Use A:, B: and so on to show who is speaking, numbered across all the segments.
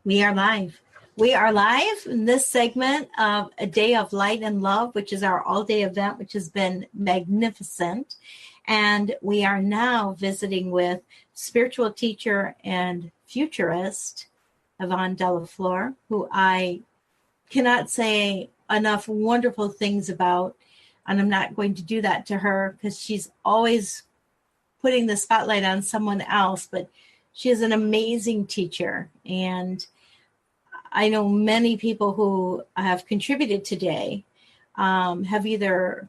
A: We are live. We are live in this segment of A Day of Light and Love, which is our all-day event, which has been magnificent. And we are now visiting with spiritual teacher and futurist, Ivonne Delaflor, who I cannot say enough wonderful things about. And I'm not going to do that to her because she's always putting the spotlight on someone else. But she is an amazing teacher. And I know many people who have contributed today have either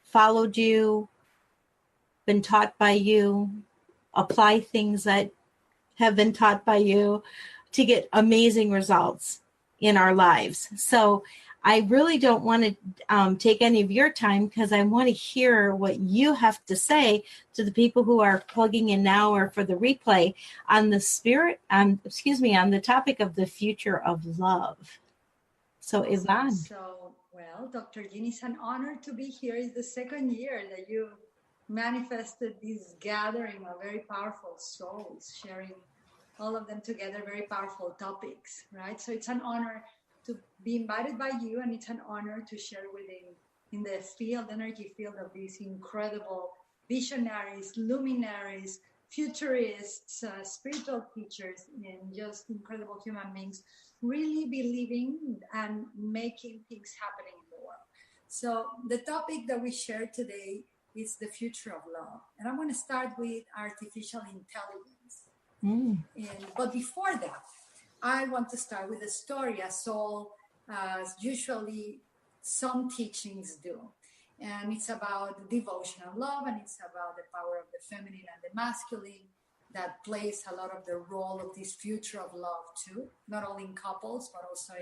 A: followed you, been taught by you, apply things that have been taught by you to get amazing results in our lives. So I really don't want to take any of your time because I want to hear what you have to say to the people who are plugging in now or for the replay on the on the topic of the future of love. So Ivonne.
B: Well, Dr. Jeanne, it's an honor to be here. It's the second year that you manifested this gathering of very powerful souls, sharing all of them together, very powerful topics, right? So it's an honor to be invited by you, and it's an honor to share in the energy field of these incredible visionaries, luminaries, futurists, spiritual teachers, and just incredible human beings, really believing and making things happening in the world. So the topic that we share today is the future of love. And I'm going to start with artificial intelligence. But before that, I want to start with a story, as usually some teachings do. And it's about devotional love, and it's about the power of the feminine and the masculine that plays a lot of the role of this future of love too, not only in couples, but also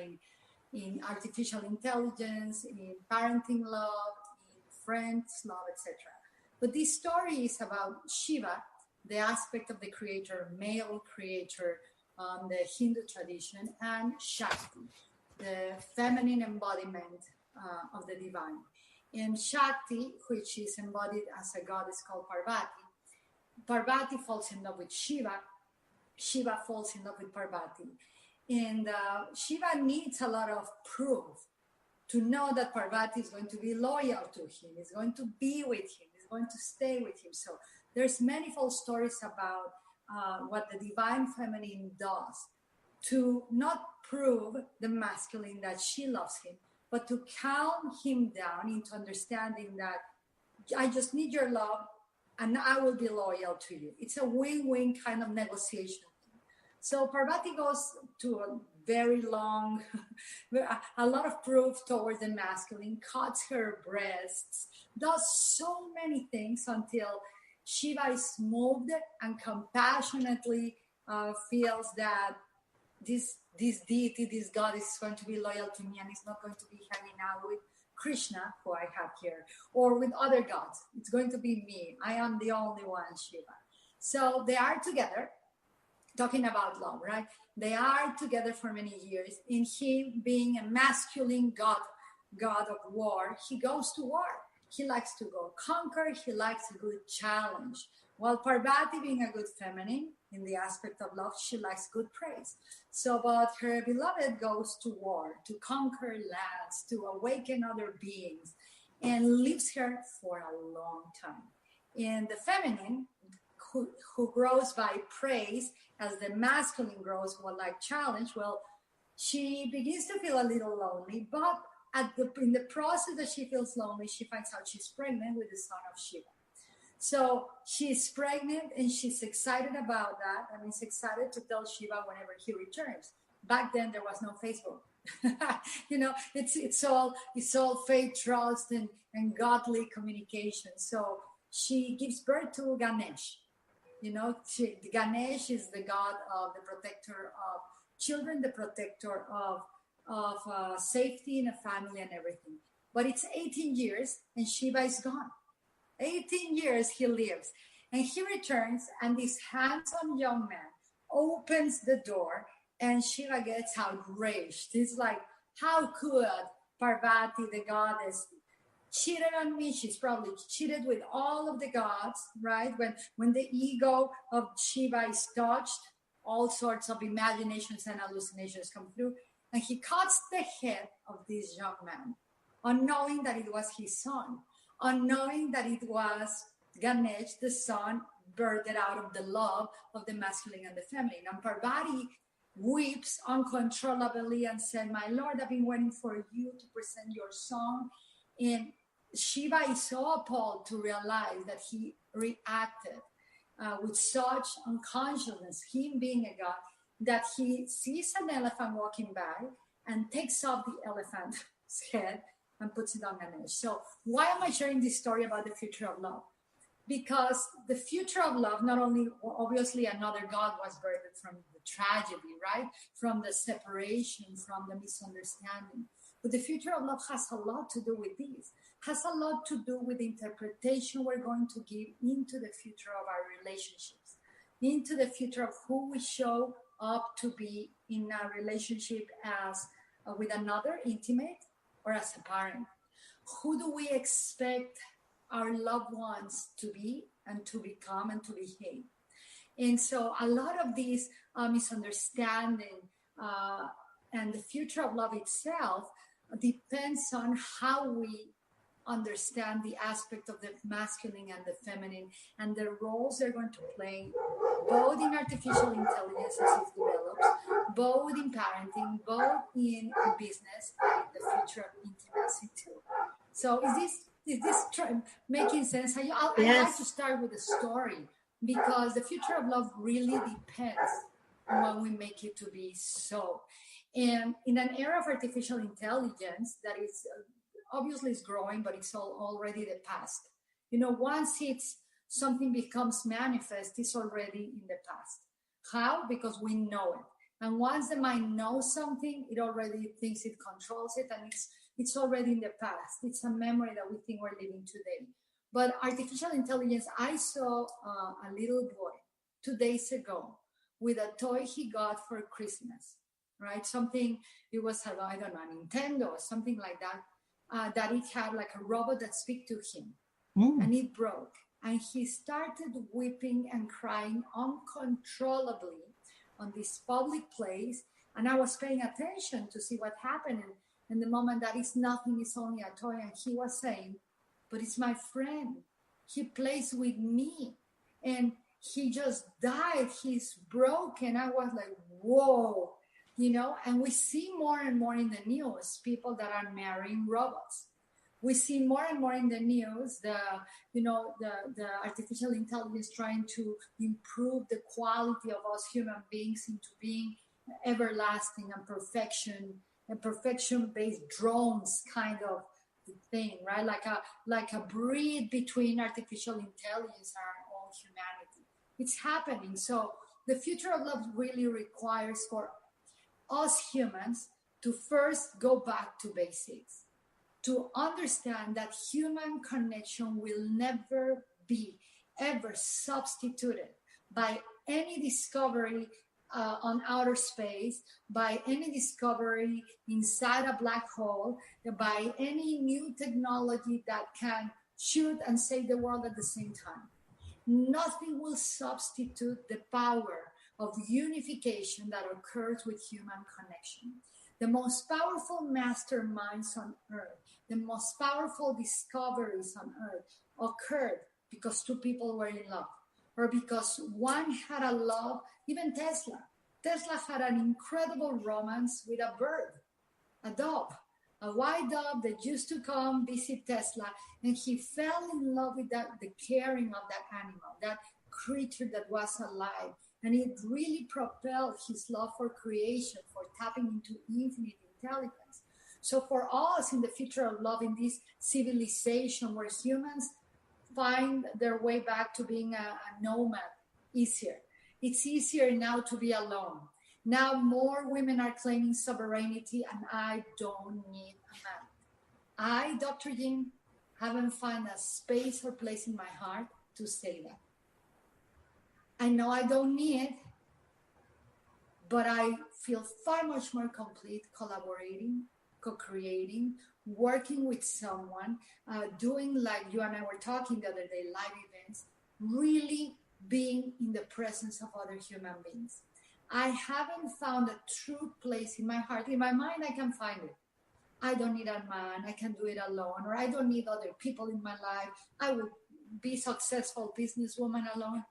B: in artificial intelligence, in parenting love, in friends love, etc. But this story is about Shiva, the aspect of the creator, male creator, the Hindu tradition, and Shakti, the feminine embodiment of the divine. And Shakti, which is embodied as a goddess called Parvati, Parvati falls in love with Shiva. Shiva falls in love with Parvati. And Shiva needs a lot of proof to know that Parvati is going to be loyal to him, is going to be with him, is going to stay with him. So there's manifold stories about what the divine feminine does to not prove the masculine that she loves him, but to calm him down into understanding that I just need your love and I will be loyal to you. It's a win-win kind of negotiation. So Parvati goes to a very long, a lot of proof towards the masculine, cuts her breasts, does so many things until Shiva is moved and compassionately feels that this deity, this god is going to be loyal to me and is not going to be hanging out with Krishna, who I have here, or with other gods. It's going to be me. I am the only one, Shiva. So they are together, talking about love, right? They are together for many years. In him being a masculine god of war, he goes to war. He likes to go conquer. He likes a good challenge. While Parvati, being a good feminine in the aspect of love, she likes good praise. So, but her beloved goes to war, to conquer lands, to awaken other beings, and leaves her for a long time. And the feminine, who grows by praise, as the masculine grows more like challenge, well, she begins to feel a little lonely, but in the process that she feels lonely, she finds out she's pregnant with the son of Shiva. So she's pregnant and she's excited about that, and is excited to tell Shiva whenever he returns. Back then there was no Facebook. It's all faith, trust, and godly communication. So she gives birth to Ganesh. Ganesh is the god of the protector of children, the protector of safety in a family and everything. But it's 18 years and Shiva is gone. 18 years he lives, and he returns, and this handsome young man opens the door, and Shiva gets outraged. He's like, how could Parvati, the goddess, cheated on me? She's probably cheated with all of the gods, right? When the ego of Shiva is touched, all sorts of imaginations and hallucinations come through. And he cuts the head of this young man, unknowing that it was his son, unknowing that it was Ganesh, the son, birthed out of the love of the masculine and the feminine. And Parvati weeps uncontrollably and said, "My lord, I've been waiting for you to present your song." And Shiva is so appalled to realize that he reacted with such unconsciousness, him being a god, that he sees an elephant walking by and takes off the elephant's head and puts it on Ganesh. So why am I sharing this story about the future of love? Because the future of love, not only, obviously another God was birthed from the tragedy, right? From the separation, from the misunderstanding. But the future of love has a lot to do with this, has a lot to do with the interpretation we're going to give into the future of our relationships, into the future of who we show up to be in a relationship as with another intimate or as a parent. Who do we expect our loved ones to be and to become and to behave? And so a lot of these misunderstanding and the future of love itself depends on how we understand the aspect of the masculine and the feminine and the roles they're going to play both in artificial intelligence as it develops, both in parenting, both in business, and in the future of intimacy too. So is this making sense? I'd like to start with a story because the future of love really depends on when we make it to be so. And in an era of artificial intelligence that is obviously is growing, but it's already the past. You know, once something becomes manifest, it's already in the past. How? Because we know it. And once the mind knows something, it already thinks it controls it, and it's already in the past. It's a memory that we think we're living today. But artificial intelligence, I saw a little boy 2 days ago with a toy he got for Christmas, right? Something, it was, I don't know, a Nintendo or something like that, that it had like a robot that speak to him. And it broke. And he started weeping and crying uncontrollably on this public place. And I was paying attention to see what happened. And the moment that is nothing, it's only a toy. And he was saying, but it's my friend. He plays with me. And he just died. He's broken. I was like, whoa, you know, and we see more and more in the news, people that are marrying robots. We see more and more in the news, the artificial intelligence trying to improve the quality of us human beings into being everlasting and perfection-based drones kind of thing, right? Like a breed between artificial intelligence and our own humanity. It's happening. So the future of love really requires for us humans to first go back to basics, to understand that human connection will never be ever substituted by any discovery on outer space, by any discovery inside a black hole, by any new technology that can shoot and save the world at the same time. Nothing will substitute the power of unification that occurs with human connection. The most powerful masterminds on earth, the most powerful discoveries on earth occurred because two people were in love, or because one had a love. Even Tesla had an incredible romance with a bird, a dove, a white dove that used to come visit Tesla, and he fell in love with the caring of that animal, that creature that was alive. And it really propelled his love for creation, for tapping into infinite intelligence. So for us in the future of love, in this civilization where humans find their way back to being a nomad easier. It's easier now to be alone. Now more women are claiming sovereignty, and I don't need a man. I, Dr. Jeanne, haven't found a space or place in my heart to say that. I know I don't need, but I feel far much more complete collaborating, co-creating, working with someone, doing like you and I were talking the other day, live events, really being in the presence of other human beings. I haven't found a true place in my heart. In my mind, I can find it. I don't need a man. I can do it alone. Or I don't need other people in my life. I will be successful businesswoman alone.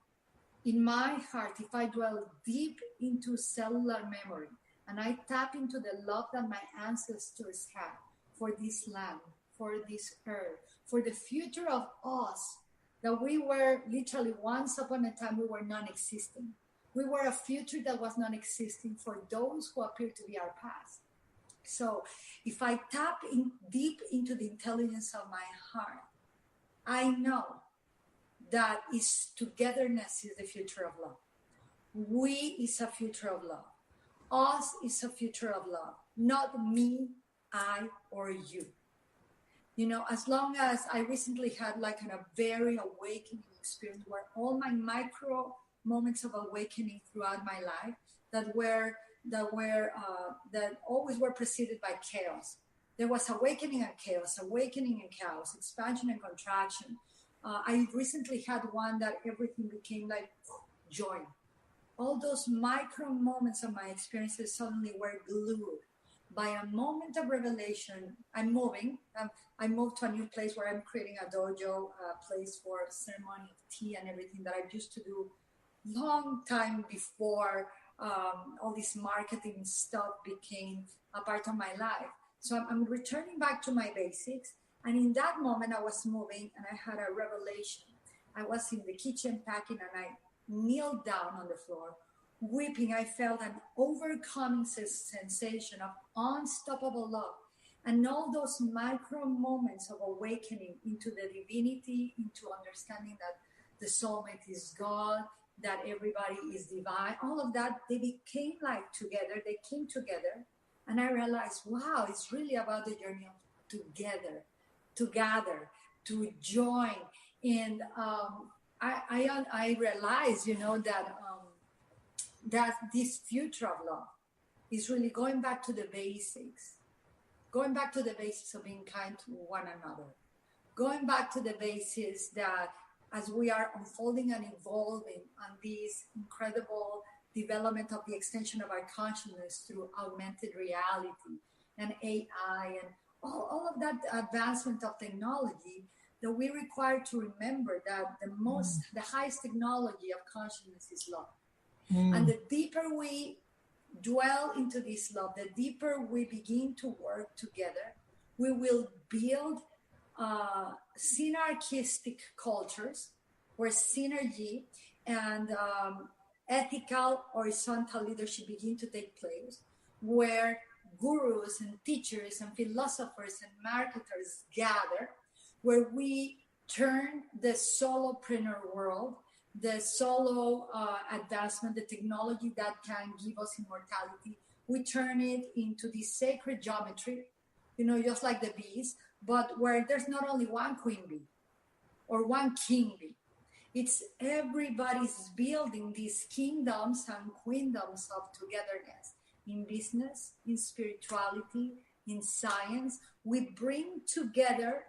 B: In my heart, if I dwell deep into cellular memory and I tap into the love that my ancestors had for this land, for this earth, for the future of us, that we were literally once upon a time, we were non-existent. We were a future that was non-existing for those who appear to be our past. So if I tap in deep into the intelligence of my heart, I know that is togetherness is the future of love. We is a future of love. Us is a future of love. Not me, I, or you. You know, as long as I recently had like a very awakening experience where all my micro moments of awakening throughout my life that always were preceded by chaos. There was awakening and chaos, expansion and contraction. I recently had one that everything became like joy. All those micro moments of my experiences suddenly were glued by a moment of revelation. I'm moving. I moved to a new place where I'm creating a dojo, a place for ceremony of tea and everything that I used to do long time before all this marketing stuff became a part of my life. So I'm returning back to my basics. And in that moment, I was moving and I had a revelation. I was in the kitchen packing and I kneeled down on the floor, weeping. I felt an overcoming sensation of unstoppable love. And all those micro moments of awakening into the divinity, into understanding that the soulmate is God, that everybody is divine, all of that, they became like together, they came together. And I realized, wow, it's really about the journey of together, to gather, to join. And I realized, you know, that this future of love is really going back to the basics, of being kind to one another, going back to the basics that as we are unfolding and evolving on this incredible development of the extension of our consciousness through augmented reality and AI and all of that advancement of technology, that we require to remember that the highest technology of consciousness is love. And the deeper we dwell into this love, the deeper we begin to work together, we will build synergistic cultures where synergy and ethical horizontal leadership begin to take place, where gurus and teachers and philosophers and marketers gather, where we turn the solopreneur world, the solo advancement, the technology that can give us immortality, we turn it into this sacred geometry, you know, just like the bees, but where there's not only one queen bee or one king bee. It's everybody's building these kingdoms and queendoms of togetherness in business, in spirituality, in science. We bring together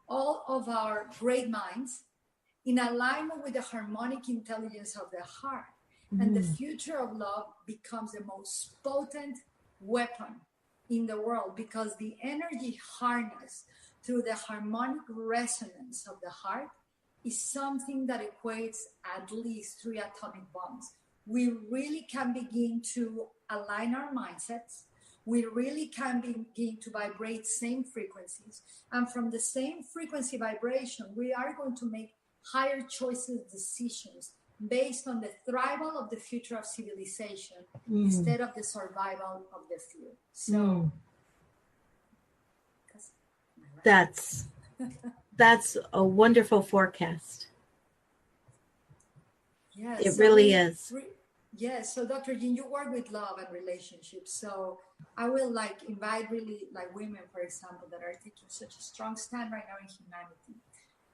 B: all of our great minds in alignment with the harmonic intelligence of the heart. And the future of love becomes the most potent weapon in the world, because the energy harnessed through the harmonic resonance of the heart is something that equates at least 3 atomic bombs. We really can begin to align our mindsets. We really can begin to vibrate same frequencies. And from the same frequency vibration, we are going to make higher choices, decisions based on the thrival of the future of civilization instead of the survival of the few. So
A: that's a wonderful forecast.
B: Yes,
A: it really is.
B: Yes. So Dr. Jeanne, you work with love and relationships. So I will invite really women, for example, that are taking such a strong stand right now in humanity,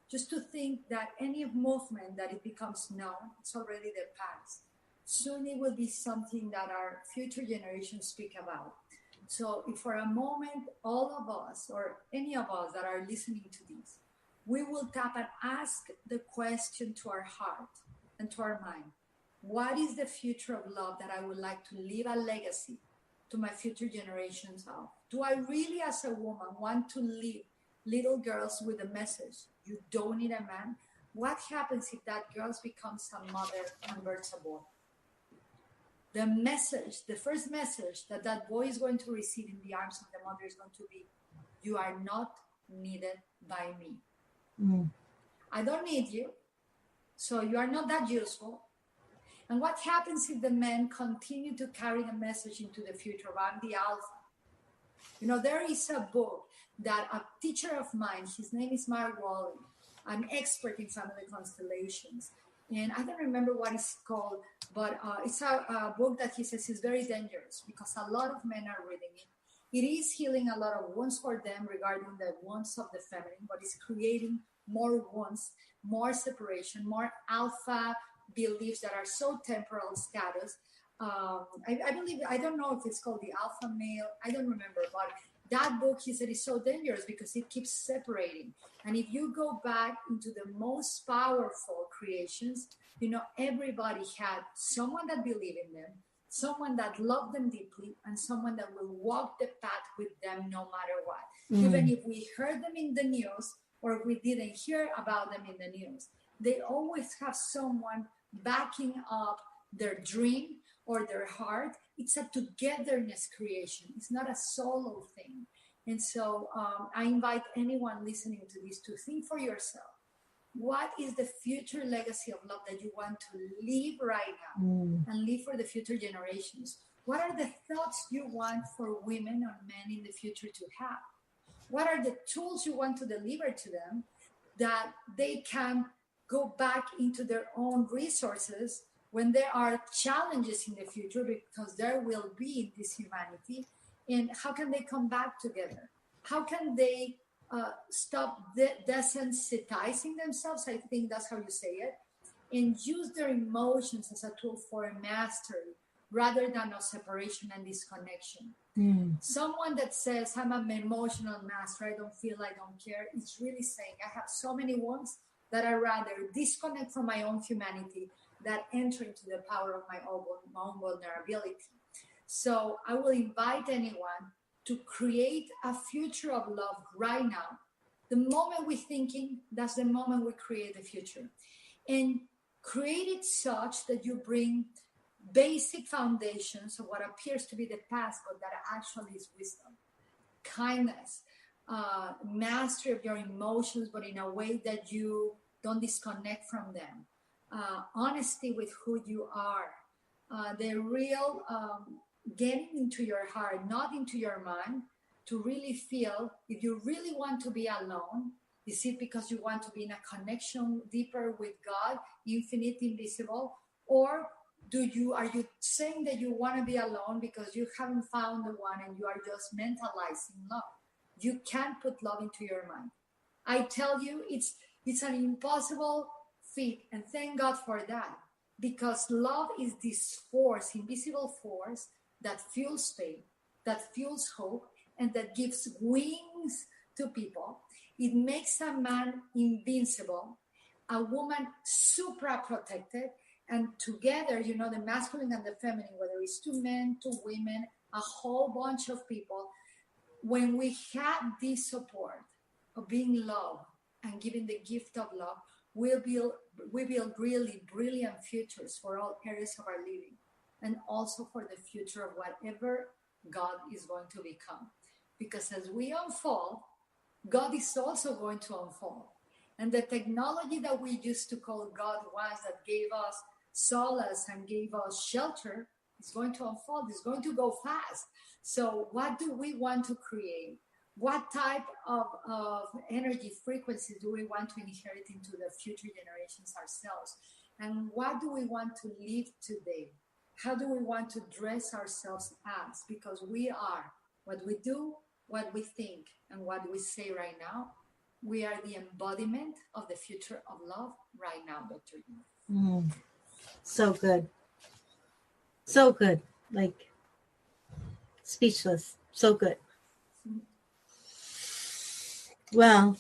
B: just to think that any movement that it becomes known, it's already the past. Soon it will be something that our future generations speak about. So if for a moment, all of us or any of us that are listening to this, we will tap and ask the question to our heart and to our mind: What is the future of love that I would like to leave a legacy to my future generations of? Do I really, as a woman, want to leave little girls with a message? You don't need a man. What happens if that girl becomes a mother and births a boy? The message, the first message that that boy is going to receive in the arms of the mother is going to be, you are not needed by me. I don't need you, so you are not that useful. And what happens if the men continue to carry the message into the future? I'm the alpha. You know, there is a book that a teacher of mine, his name is Mark Walling, an expert in family constellations. And I don't remember what it's called, but it's a book that he says is very dangerous because a lot of men are reading it. It is healing a lot of wounds for them regarding the wounds of the feminine, but it's creating more wounds, more separation, more alpha beliefs that are so temporal status. I believe, I don't know if it's called the alpha male, I don't remember, but that book, he said, is so dangerous because it keeps separating. And if you go back into the most powerful creations, you know, everybody had someone that believed in them, someone that loved them deeply, and someone that will walk the path with them no matter what. Even if we heard them in the news or we didn't hear about them in the news, they always have someone backing up their dream or their heart. It's a togetherness creation. It's not a solo thing. And so I invite anyone listening to this to think for yourself. What is the future legacy of love that you want to leave right now and leave for the future generations? What are the thoughts you want for women or men in the future to have? What are the tools you want to deliver to them that they can go back into their own resources when there are challenges in the future, because there will be in this humanity, and how can they come back together? How can they stop desensitizing themselves? I think that's how you say it, and use their emotions as a tool for mastery rather than a separation and disconnection. Someone that says, I'm an emotional master, I don't feel, I don't care, it's really saying, I have so many wounds that I rather disconnect from my own humanity than enter into the power of my own vulnerability. So I will invite anyone to create a future of love right now. The moment we're thinking, that's the moment we create the future. And create it such that you bring basic foundations of what appears to be the past, but that actually is wisdom, kindness, mastery of your emotions, but in a way that you don't disconnect from them, honesty with who you are, the real getting into your heart, not into your mind, to really feel if you really want to be alone. Is it because you want to be in a connection deeper with God, infinite, invisible, or are you saying that you want to be alone because you haven't found the one and you are just mentalizing love? You can't put love into your mind. I tell you, it's an impossible feat, and thank God for that, because love is this force, invisible force, that fuels faith, that fuels hope, and that gives wings to people. It makes a man invincible, a woman supra protected, and together, you know, the masculine and the feminine, whether it's two men, two women, a whole bunch of people, when we have this support of being loved and giving the gift of love, we build really brilliant futures for all areas of our living, and also for the future of whatever God is going to become. Because as we unfold, God is also going to unfold. And the technology that we used to call God was, that gave us solace and gave us shelter, is going to unfold. It's going to go fast. So what do we want to create? What type of energy frequencies do we want to inherit into the future generations ourselves? And what do we want to live today? How do we want to dress ourselves as? Because we are what we do, what we think, and what we say right now. We are the embodiment of the future of love right now, Dr. Jeanne.
A: So good. So good. Like, speechless. So good. Well,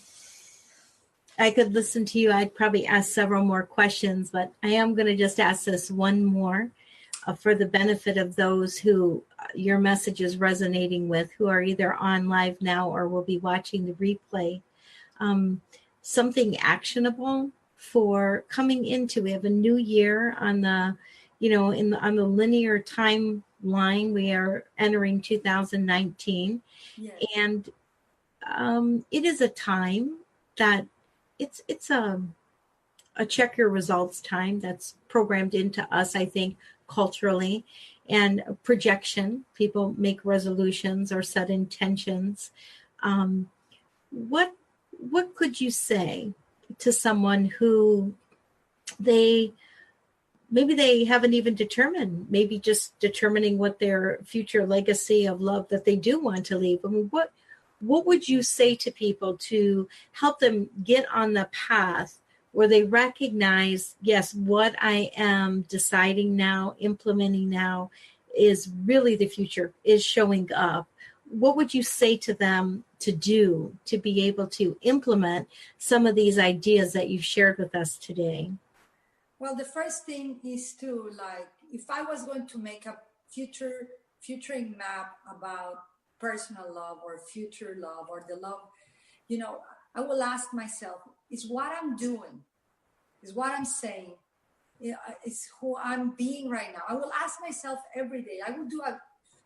A: I could listen to you. I'd probably ask several more questions, but I am going to just ask this one more for the benefit of those who your message is resonating with, who are either on live now or will be watching the replay. Something actionable for coming into. We have a new year on the, on the linear timeline. We are entering 2019,
B: Yes.
A: and it is a time that it's a check your results time that's programmed into us, I think, culturally, and projection. People make resolutions or set intentions. Um, what could you say to someone who maybe they haven't even determined, maybe just determining what their future legacy of love that they do want to leave? I mean, what would you say to people to help them get on the path where they recognize, yes, what I am deciding now, implementing now is really the future, is showing up? What would you say to them to do to be able to implement some of these ideas that you've shared with us today?
B: Well, the first thing is to, like, if I was going to make a futuring map about personal love or future love or the love, I will ask myself, is what I'm doing, is what I'm saying, is who I'm being right now. I will ask myself every day. I will do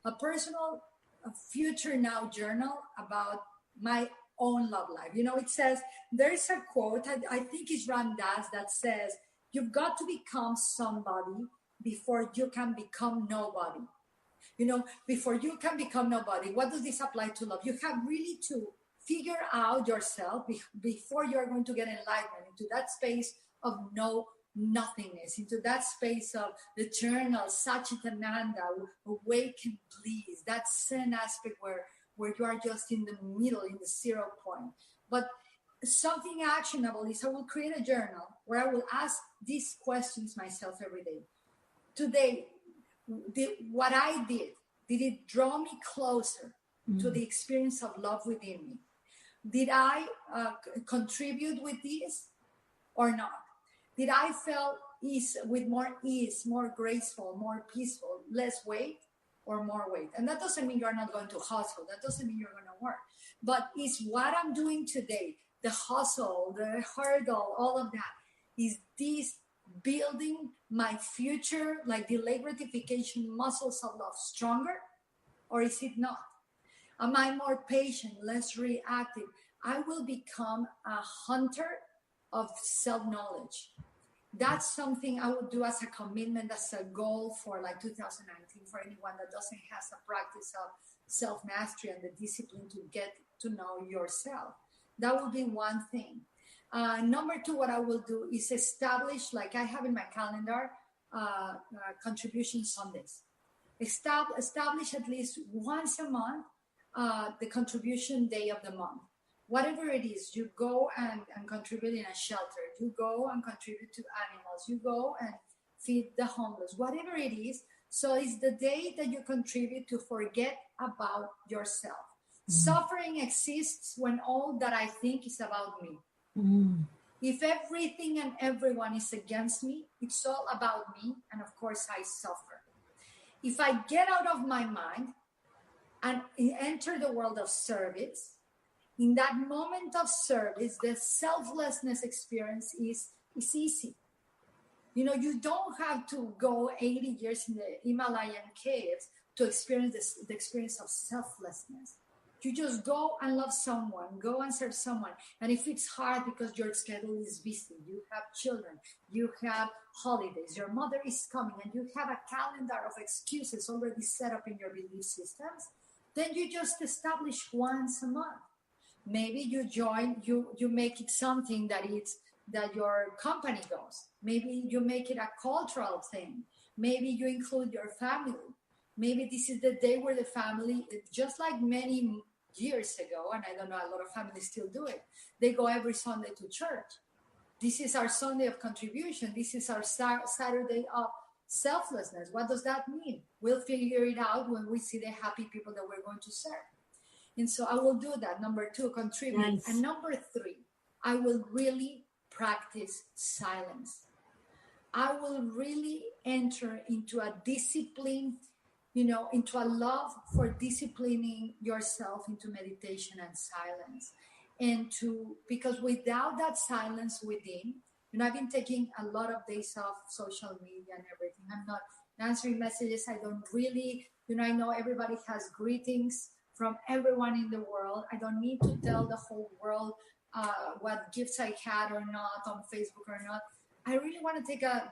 B: a personal future now journal about my own love life. It says, there's a quote, I think it's Ram Dass, that says, you've got to become somebody before you can become nobody. Before you can become nobody, what does this apply to love? You have really to figure out yourself before you're going to get enlightenment into that space of nothingness, into that space of the journal, Satchitananda, awaken please, that Zen aspect where you are just in the middle, in the 0 point. But something actionable is I will create a journal where I will ask these questions myself every day. Today, what I did it draw me closer to the experience of love within me? Did I contribute with this or not? Did I feel with more ease, more graceful, more peaceful, less weight or more weight? And that doesn't mean you're not going to hustle. That doesn't mean you're going to work. But is what I'm doing today, the hustle, the hurdle, all of that, is this building my future, like delayed gratification muscles of love, stronger, or is it not? Am I more patient, less reactive? I will become a hunter of self-knowledge. That's something I would do as a commitment, as a goal for like 2019, for anyone that doesn't have a practice of self-mastery and the discipline to get to know yourself. That would be one thing. Number two, what I will do is establish, like I have in my calendar, contribution Sundays. Establish at least once a month the contribution day of the month. Whatever it is, you go and contribute in a shelter. You go and contribute to animals. You go and feed the homeless. Whatever it is. So it's the day that you contribute to forget about yourself. Suffering exists when all that I think is about me. If everything and everyone is against me, it's all about me. And of course, I suffer. If I get out of my mind and enter the world of service, in that moment of service, the selflessness experience is easy. You don't have to go 80 years in the Himalayan caves to experience the experience of selflessness. You just go and love someone, go and serve someone. And if it's hard because your schedule is busy, you have children, you have holidays, your mother is coming, and you have a calendar of excuses already set up in your belief systems, then you just establish once a month. Maybe you join, you make it something that your company does. Maybe you make it a cultural thing. Maybe you include your family. Maybe this is the day where the family, just like many years ago, and I don't know, a lot of families still do it, they go every Sunday to church. This is our Sunday of contribution. This is our Saturday of selflessness. What does that mean? We'll figure it out when we see the happy people that we're going to serve. And so I will do that. Number two, contribute. Nice. And number three, I will really practice silence. I will really enter into a discipline, into a love for disciplining yourself into meditation and silence. Because without that silence within, I've been taking a lot of days off social media and everything. I'm not answering messages. I don't really, I know everybody has greetings from everyone in the world. I don't need to tell the whole world what gifts I had or not on Facebook or not. I really want to take a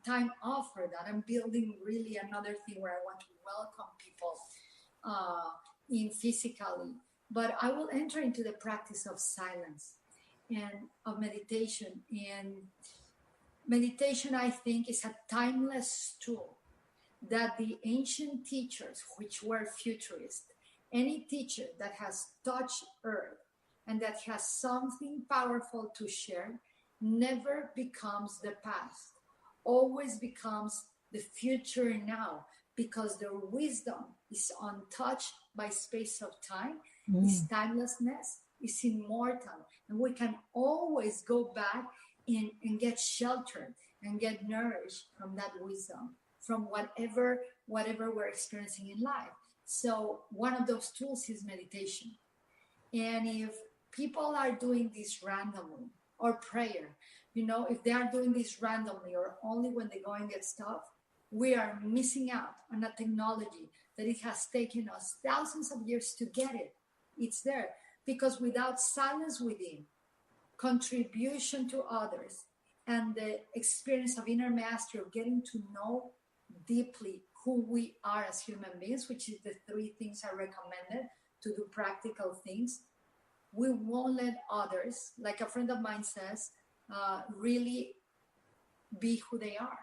B: time off for that. I'm building really another thing where I want to welcome people in physically, but I will enter into the practice of silence and of meditation. And meditation, I think, is a timeless tool that the ancient teachers, which were futurists, any teacher that has touched earth and that has something powerful to share, never becomes the past, always becomes the future now, because their wisdom is untouched by space of time, is timelessness, is immortal, and we can always go back and get sheltered and get nourished from that wisdom, from whatever we're experiencing in life. So one of those tools is meditation. And if people are doing this randomly, or prayer, if they are doing this randomly or only when they go and get stuff, we are missing out on a technology that it has taken us thousands of years to get it. It's there. Because without silence within, contribution to others, and the experience of inner mastery, of getting to know deeply who we are as human beings, which is the 3 things I recommended to do practical things, we won't let others, like a friend of mine says, really be who they are.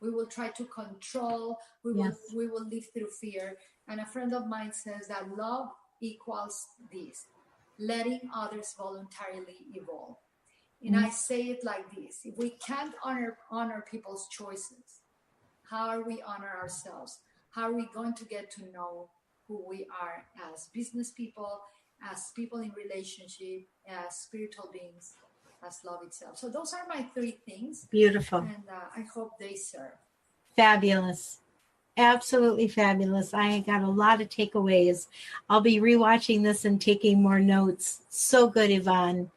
B: We will try to control, we will live through fear. And a friend of mine says that love equals this, letting others voluntarily evolve. And I say it like this: if we can't honor people's choices, how are we honor ourselves? How are we going to get to know who we are as business people, as people in relationship, as spiritual beings, as love itself? So those are my 3 things.
A: Beautiful.
B: And I hope they serve.
A: Fabulous. Absolutely fabulous. I got a lot of takeaways. I'll be rewatching this and taking more notes. So good, Ivonne.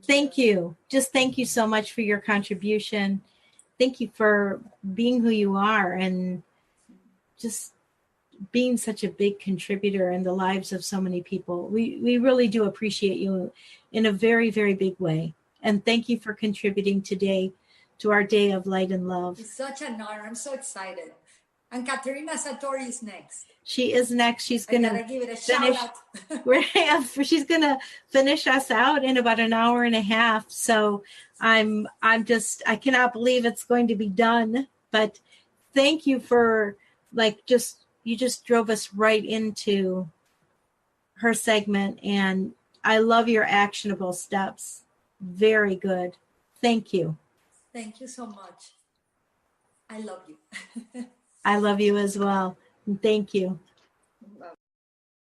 A: Thank you. Just thank you so much for your contribution. Thank you for being who you are and just being such a big contributor in the lives of so many people. We really do appreciate you in a very, very big way. And thank you for contributing today to our Day of Light and Love.
B: It's such an honor. I'm so excited. And Katerina Satori is next.
A: She is next. She's going to
B: give it a
A: finish.
B: Shout out.
A: She's going to finish us out in about an hour and a half. So I cannot believe it's going to be done. But thank you for you just drove us right into her segment, and I love your actionable steps. Very good. Thank you.
B: Thank you so much. I love you.
A: I love you as well. And thank you.
B: Bye.